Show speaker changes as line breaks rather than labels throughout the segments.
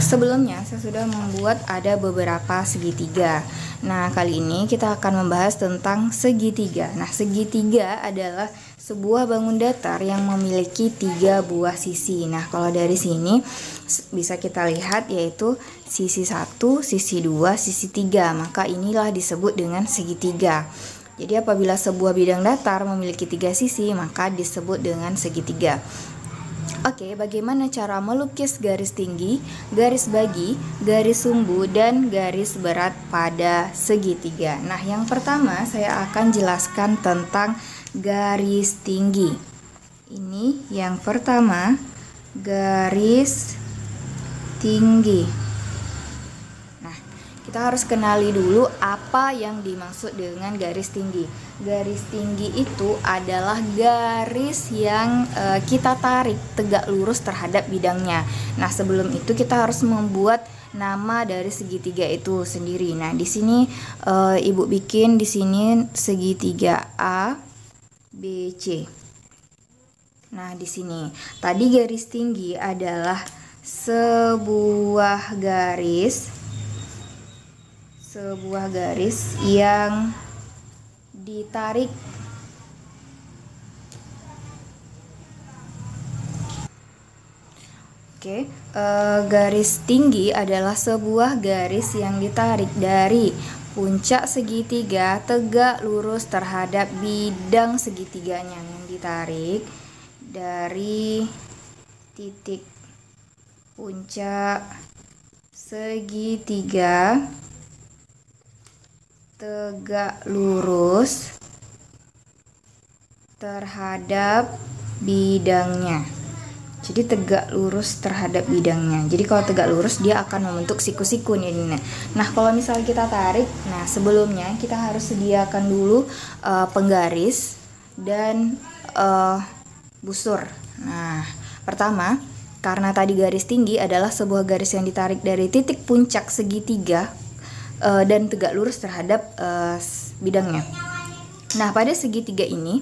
Sebelumnya saya sudah membuat ada beberapa segitiga. Nah, kali ini kita akan membahas tentang segitiga. Nah, segitiga adalah sebuah bangun datar yang memiliki 3 buah sisi. Nah, kalau dari sini bisa kita lihat yaitu sisi 1, sisi 2, sisi 3. Maka inilah disebut dengan segitiga. Jadi apabila sebuah bidang datar memiliki 3 sisi, maka disebut dengan segitiga. Oke, bagaimana cara melukis garis tinggi, garis bagi, garis sumbu, dan garis berat pada segitiga? Nah, yang pertama saya akan jelaskan tentang garis tinggi. Ini yang pertama, garis tinggi. Nah, kita harus kenali dulu apa yang dimaksud dengan garis tinggi. Garis tinggi itu adalah garis yang kita tarik tegak lurus terhadap bidangnya. Nah, sebelum itu kita harus membuat nama dari segitiga itu sendiri. Nah, di sini Ibu bikin di sini segitiga A, B, C. Nah, di sini tadi garis tinggi adalah sebuah garis yang ditarik garis tinggi adalah sebuah garis yang ditarik dari puncak segitiga tegak lurus terhadap bidang segitiganya, yang ditarik dari titik puncak segitiga tegak lurus terhadap bidangnya. Jadi tegak lurus terhadap bidangnya. Jadi kalau tegak lurus dia akan membentuk siku-siku nih. Nah, kalau misalnya kita tarik, nah sebelumnya kita harus sediakan dulu penggaris dan busur. Nah, pertama, karena tadi garis tinggi adalah sebuah garis yang ditarik dari titik puncak segitiga dan tegak lurus terhadap bidangnya. Nah, pada segitiga ini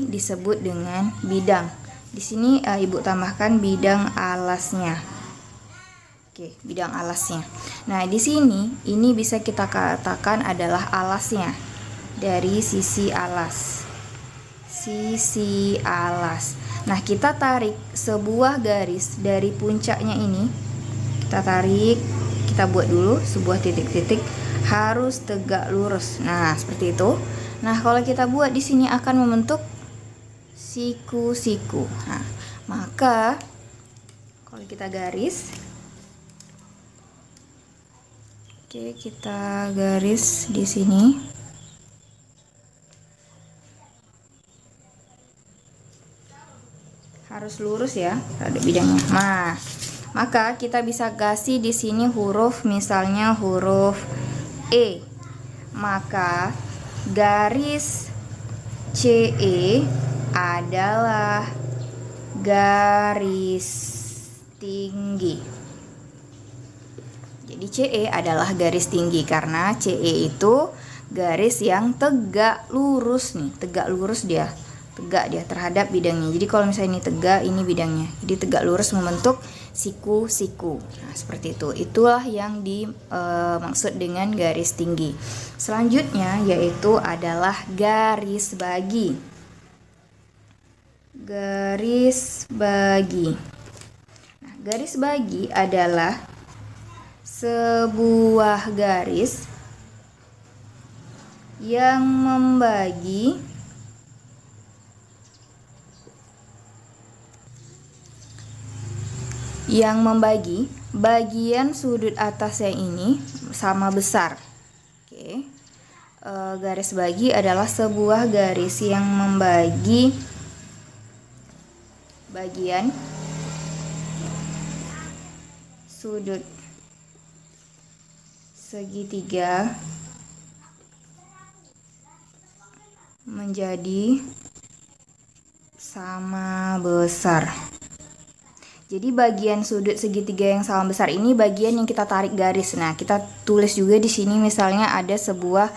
disebut dengan bidang. Di sini Ibu tambahkan bidang alasnya. Oke, bidang alasnya. Nah, di sini ini bisa kita katakan adalah alasnya dari sisi alas. Sisi alas. Nah, kita tarik sebuah garis dari puncaknya ini. Kita tarik, kita buat dulu sebuah titik-titik harus tegak lurus. Nah, seperti itu. Nah, kalau kita buat di sini akan membentuk siku-siku. Nah, maka kalau kita garis, kita garis di sini. Harus lurus ya terhadap bidangnya. Nah, maka kita bisa kasih di sini huruf, misalnya huruf E. Maka garis CE adalah garis tinggi. Jadi CE adalah garis tinggi karena CE itu garis yang tegak lurus nih, tegak lurus dia terhadap bidangnya. Jadi kalau misalnya ini tegak, ini bidangnya. Jadi tegak lurus membentuk siku-siku. Nah, seperti itu. Itulah yang dimaksud dengan garis tinggi. Selanjutnya yaitu adalah garis bagi. Garis bagi. Nah, garis bagi adalah sebuah garis yang membagi bagian sudut atasnya ini sama besar. Garis bagi adalah sebuah garis yang membagi bagian sudut segitiga menjadi sama besar. Jadi bagian sudut segitiga yang sama besar ini bagian yang kita tarik garis. Nah, kita tulis juga di sini misalnya ada sebuah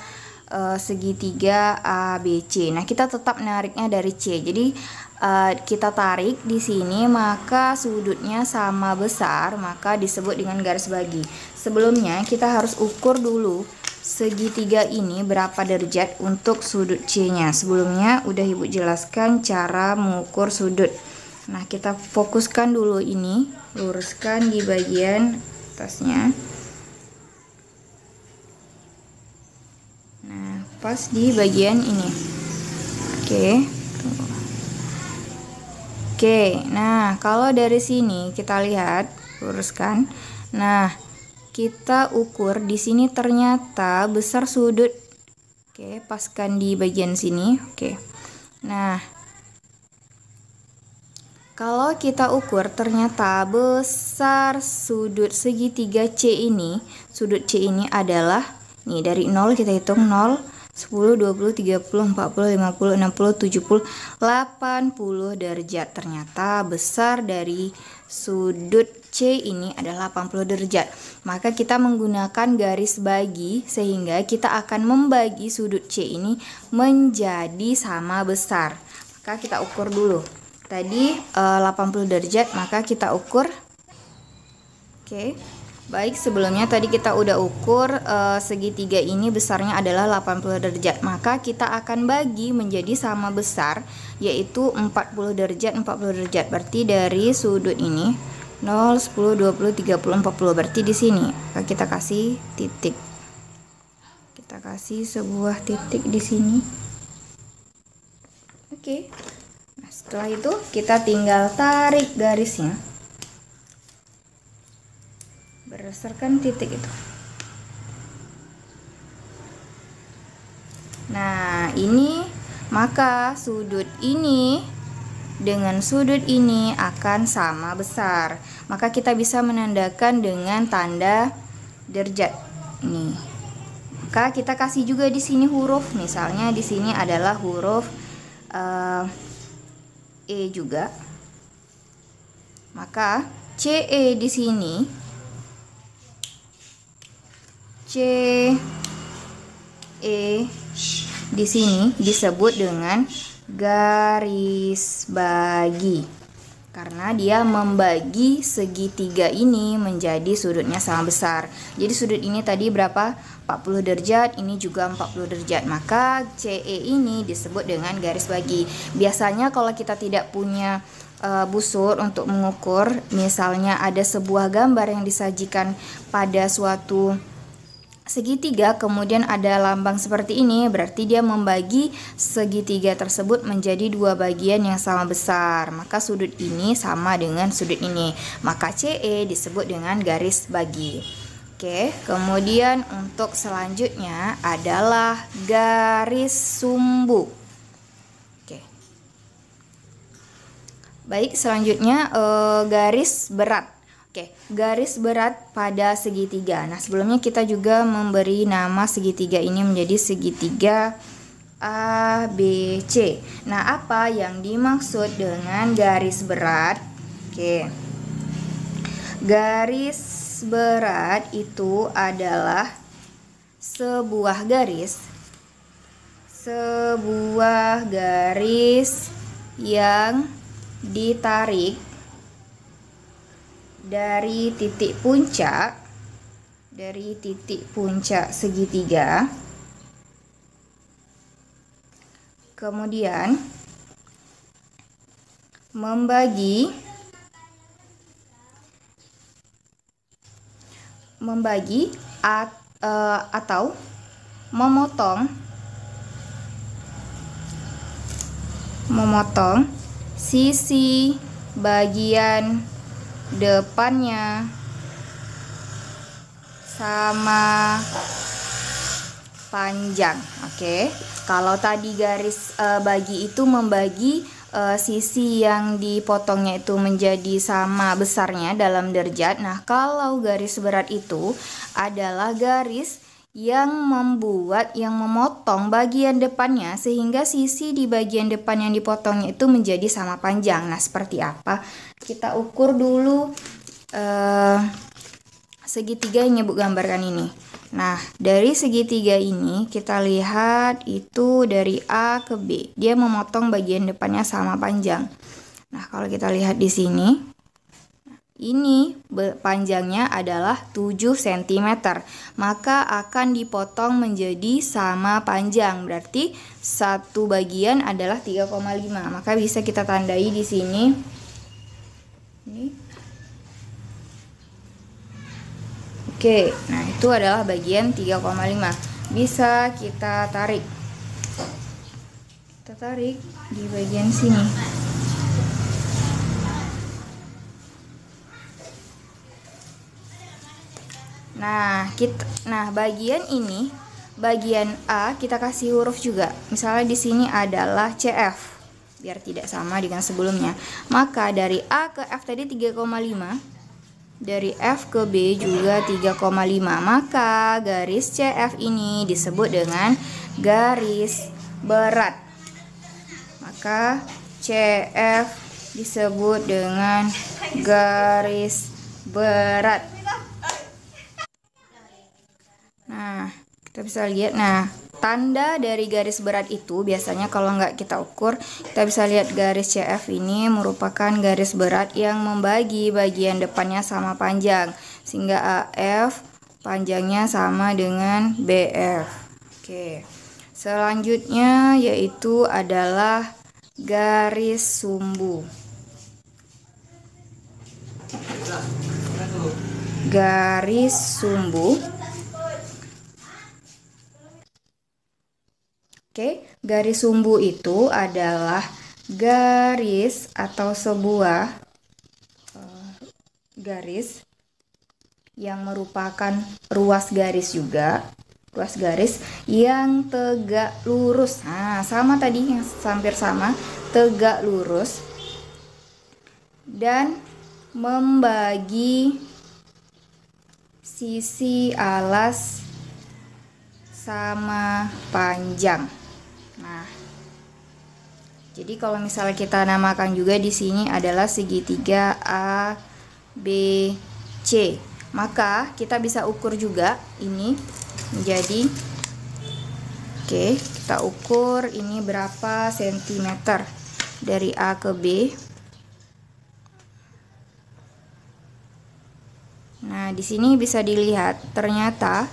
segitiga ABC. Nah, kita tetap nariknya dari C. Jadi kita tarik di sini, maka sudutnya sama besar, maka disebut dengan garis bagi. Sebelumnya kita harus ukur dulu segitiga ini berapa derajat untuk sudut C-nya. Sebelumnya udah Ibu jelaskan cara mengukur sudut. Nah, kita fokuskan dulu ini, luruskan di bagian atasnya. Nah, pas di bagian ini. Oke, nah kalau dari sini kita lihat, luruskan. Nah, kita ukur di sini ternyata besar sudut. Oke, paskan di bagian sini. Oke. Nah, kalau kita ukur ternyata besar sudut segitiga C ini, sudut C ini adalah, nih dari 0 kita hitung 0, 10, 20, 30, 40, 50, 60, 70, 80 derajat. Ternyata besar dari sudut C ini adalah 80 derajat. Maka kita menggunakan garis bagi sehingga kita akan membagi sudut C ini menjadi sama besar. Maka kita ukur dulu. Tadi 80 derajat, maka kita ukur. Oke. Baik, sebelumnya tadi kita udah ukur segitiga ini besarnya adalah 80 derajat. Maka kita akan bagi menjadi sama besar, yaitu 40 derajat, 40 derajat. Berarti dari sudut ini 0, 10, 20, 30, 40. Berarti di sini maka kita kasih titik. Kita kasih sebuah titik di sini. Oke. Nah, setelah itu kita tinggal tarik garisnya berdasarkan titik itu. Nah, ini maka sudut ini dengan sudut ini akan sama besar. Maka kita bisa menandakan dengan tanda derajat ini. Maka kita kasih juga di sini huruf. Misalnya di sini adalah huruf E juga. Maka CE di sini, CE di sini disebut dengan garis bagi karena dia membagi segitiga ini menjadi sudutnya sama besar. Jadi sudut ini tadi berapa? 40 derajat, ini juga 40 derajat. Maka CE ini disebut dengan garis bagi. Biasanya kalau kita tidak punya busur untuk mengukur, misalnya ada sebuah gambar yang disajikan pada suatu segitiga, kemudian ada lambang seperti ini, berarti dia membagi segitiga tersebut menjadi dua bagian yang sama besar. Maka sudut ini sama dengan sudut ini, maka CE disebut dengan garis bagi. Oke, kemudian untuk selanjutnya adalah garis sumbu. Oke, baik, selanjutnya garis berat. Oke, garis berat pada segitiga. Nah, sebelumnya kita juga memberi nama segitiga ini menjadi segitiga ABC. Nah, apa yang dimaksud dengan garis berat? Oke, garis berat itu adalah sebuah garis yang ditarik dari titik puncak segitiga, kemudian membagi atau memotong sisi bagian depannya sama panjang. Oke, kalau tadi garis bagi itu membagi sisi yang dipotongnya itu menjadi sama besarnya dalam derajat. Nah, kalau garis berat itu adalah garis yang memotong bagian depannya sehingga sisi di bagian depan yang dipotongnya itu menjadi sama panjang. Nah, seperti apa? Kita ukur dulu segitiga yang Ibu gambarkan ini. Nah, dari segitiga ini kita lihat itu dari A ke B. Dia memotong bagian depannya sama panjang. Nah, kalau kita lihat di sini, ini panjangnya adalah 7 cm. Maka akan dipotong menjadi sama panjang. Berarti satu bagian adalah 3,5. Maka bisa kita tandai di sini. Ini. Oke, nah itu adalah bagian 3,5. Bisa kita tarik. Kita tarik di bagian sini. Nah, bagian ini, bagian A kita kasih huruf juga. Misalnya di sini adalah CF. Biar tidak sama dengan sebelumnya. Maka dari A ke F tadi 3,5. Dari F ke B juga 3,5. Maka garis CF ini disebut dengan garis berat. Maka CF disebut dengan garis berat. Nah, kita bisa lihat. Nah, tanda dari garis berat itu biasanya kalau nggak kita ukur, kita bisa lihat garis CF ini merupakan garis berat yang membagi bagian depannya sama panjang. Sehingga AF panjangnya sama dengan BF. Oke. Selanjutnya yaitu adalah garis sumbu. Garis sumbu. Oke, garis sumbu itu adalah garis atau sebuah garis yang merupakan ruas garis juga. Ruas garis yang tegak lurus. Nah, sama tadi yang hampir sama, tegak lurus. Dan membagi sisi alas sama panjang. Nah, jadi kalau misalnya kita namakan juga di sini adalah segitiga A, B, C. Maka kita bisa ukur juga ini menjadi, oke, kita ukur ini berapa sentimeter dari A ke B. Nah, di sini bisa dilihat ternyata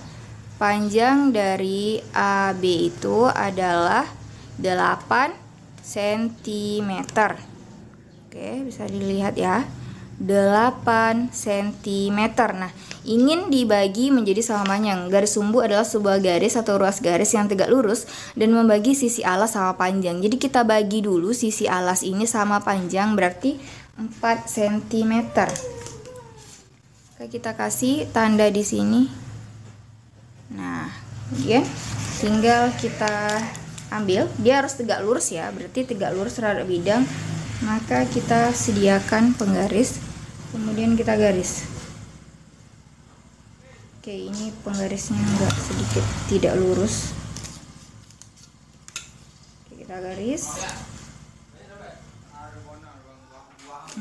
panjang dari AB itu adalah 8 cm. Oke, bisa dilihat ya. 8 cm. Nah, ingin dibagi menjadi sama panjang. Garis sumbu adalah sebuah garis atau ruas garis yang tegak lurus dan membagi sisi alas sama panjang. Jadi kita bagi dulu sisi alas ini sama panjang, berarti 4 cm. Oke, kita kasih tanda di sini. Nah, kemudian tinggal kita ambil. Dia harus tegak lurus ya, berarti tegak lurus terhadap bidang. Maka kita sediakan penggaris, kemudian kita garis. Oke, ini penggarisnya enggak sedikit tidak lurus. Oke, kita garis.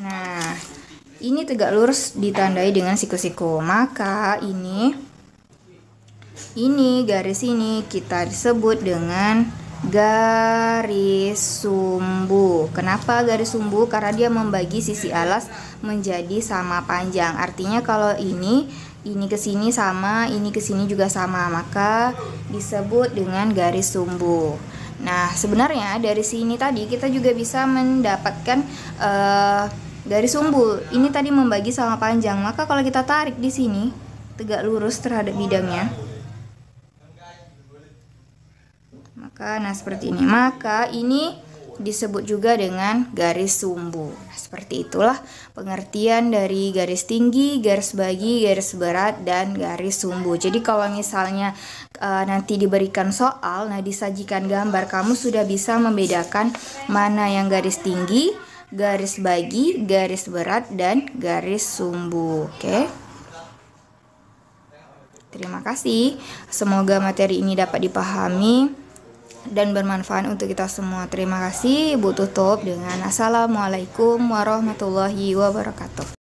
Nah, ini tegak lurus ditandai dengan siku-siku. Maka ini garis ini kita disebut dengan garis sumbu. Kenapa garis sumbu? Karena dia membagi sisi alas menjadi sama panjang. Artinya kalau ini ke sini sama, ini ke sini juga sama, maka disebut dengan garis sumbu. Nah, sebenarnya dari sini tadi kita juga bisa mendapatkan garis sumbu. Ini tadi membagi sama panjang, maka kalau kita tarik di sini tegak lurus terhadap bidangnya. Nah, seperti ini. Maka ini disebut juga dengan garis sumbu. Nah, seperti itulah pengertian dari garis tinggi, garis bagi, garis berat, dan garis sumbu. Jadi kalau misalnya nanti diberikan soal, nah disajikan gambar, kamu sudah bisa membedakan mana yang garis tinggi, garis bagi, garis berat, dan garis sumbu. Oke. Terima kasih. Semoga materi ini dapat dipahami dan bermanfaat untuk kita semua. Terima kasih. Ibu tutup dengan Assalamualaikum warahmatullahi wabarakatuh.